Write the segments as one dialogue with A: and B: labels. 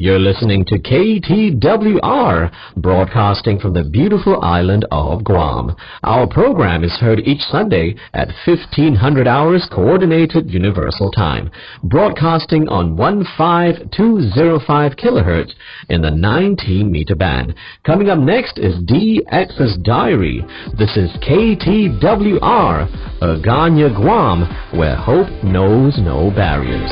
A: You're listening to KTWR, broadcasting from the beautiful island of Guam. Our program is heard each Sunday at 1500 hours Coordinated Universal Time, broadcasting on 15205 kilohertz in the 19-meter band. Coming up next is Dxers Diary. This is KTWR, Agana, Guam, where hope knows no barriers.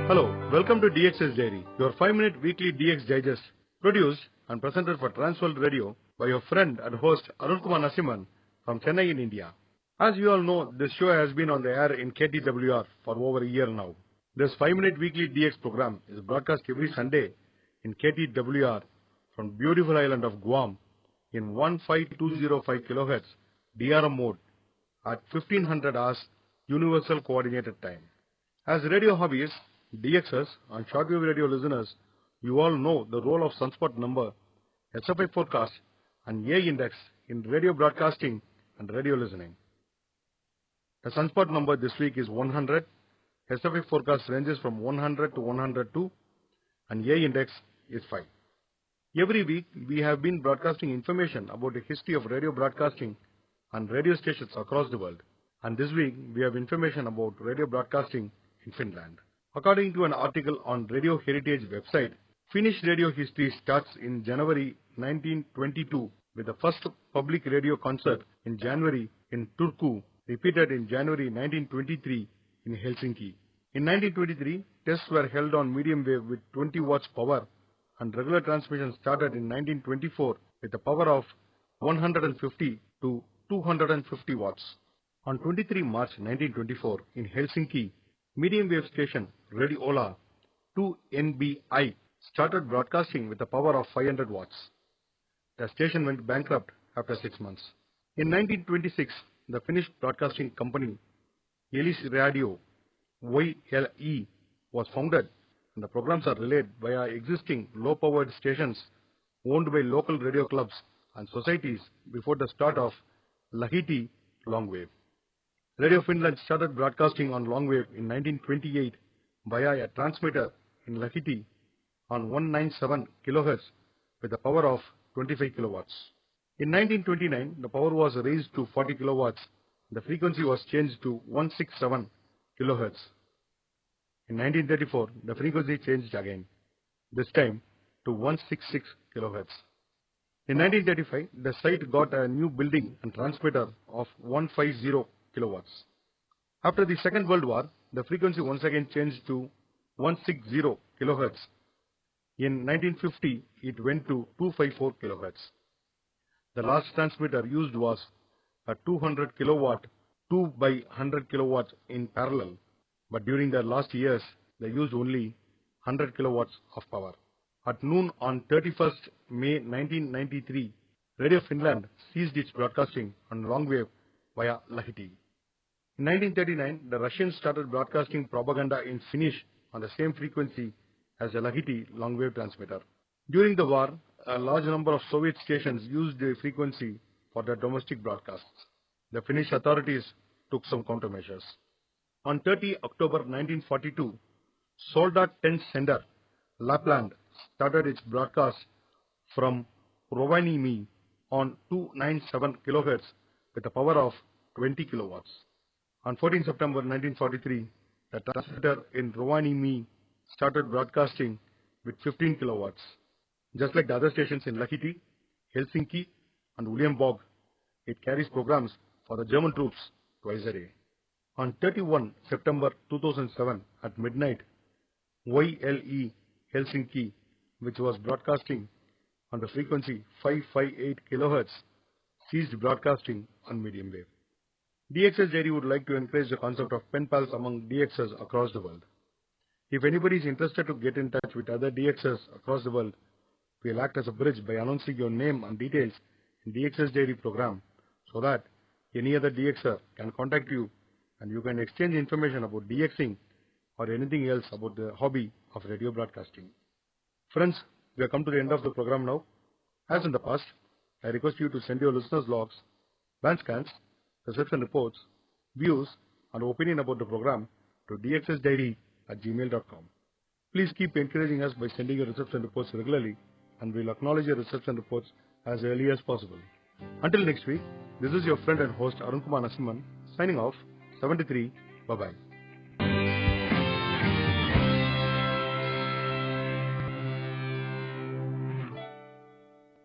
B: Hello, welcome to Dxers Diary, your 5-minute weekly DX Digest, produced and presented for Transworld Radio by your friend and host Arun Kumar Nasiman from Chennai in India. As you all know, this show has been on the air in KTWR for over a year now. This 5-minute weekly DX program is broadcast every Sunday in KTWR from beautiful island of Guam in 15205 kHz DRM mode at 1500 hours Universal Coordinated Time. As radio hobbyists, Dxers and shortwave radio listeners, you all know the role of sunspot number, SFI forecast and A index in radio broadcasting and radio listening. The sunspot number this week is 100, SFI forecast ranges from 100 to 102 and A index is 5. Every week we have been broadcasting information about the history of radio broadcasting and radio stations across the world. And this week we have information about radio broadcasting in Finland. According to an article on Radio Heritage website, Finnish radio history starts in January 1922 with the first public radio concert in January in Turku, repeated in January 1923 in Helsinki. In 1923, tests were held on medium wave with 20 watts power, and regular transmission started in 1924 with a power of 150 to 250 watts. On 23 March 1924 in Helsinki, medium wave station Radiola 2NBI started broadcasting with a power of 500 watts. The station went bankrupt after 6 months. In 1926, the Finnish broadcasting company Yleisradio YLE was founded, and the programs are relayed via existing low-powered stations owned by local radio clubs and societies before the start of Lahti longwave. Radio Finland started broadcasting on longwave in 1928 via a transmitter in Lahti on 197 kHz with a power of 25 kilowatts. In 1929, the power was raised to 40 kilowatts. The frequency was changed to 167 kHz. In 1934, the frequency changed again, this time to 166 kHz. In 1935, the site got a new building and transmitter of 150 kilowatts. After the Second World War, the frequency once again changed to 160 kHz. In 1950, it went to 254 kHz. The last transmitter used was a 200 kilowatt 2 by 100 kilowatts in parallel, but during the last years, they used only 100 kilowatts of power. At noon on 31st May 1993, Radio Finland ceased its broadcasting on longwave via Lahti. In 1939, the Russians started broadcasting propaganda in Finnish on the same frequency as the Lahti longwave transmitter. During the war, a large number of Soviet stations used the frequency for their domestic broadcasts. The Finnish authorities took some countermeasures. On 30 October 1942, Soldat 10 sender Lapland started its broadcast from Rovaniemi on 297 kHz with a power of 20 kilowatts. On 14 September 1943, the transmitter in Rovaniemi started broadcasting with 15 kilowatts. Just like the other stations in Lahti, Helsinki and Uleåborg, it carries programs for the German troops twice a day. On 31 September 2007 at midnight, YLE Helsinki, which was broadcasting on the frequency 558 kHz, ceased broadcasting on medium wave. Dxers Diary would like to encourage the concept of pen pals among Dxers across the world. If anybody is interested to get in touch with other Dxers across the world, we'll act as a bridge by announcing your name and details in Dxers Diary program so that any other Dxer can contact you and you can exchange information about Dxing or anything else about the hobby of radio broadcasting. Friends, we have come to the end of the program now. As in the past, I request you to send your listeners' logs scans, reception reports, views, and opinion about the program to dxsdiary@gmail.com. Please keep encouraging us by sending your reception reports regularly, and we'll acknowledge your reception reports as early as possible. Until next week, this is your friend and host Arunkumar Narasimhan signing off. 73. Bye-bye.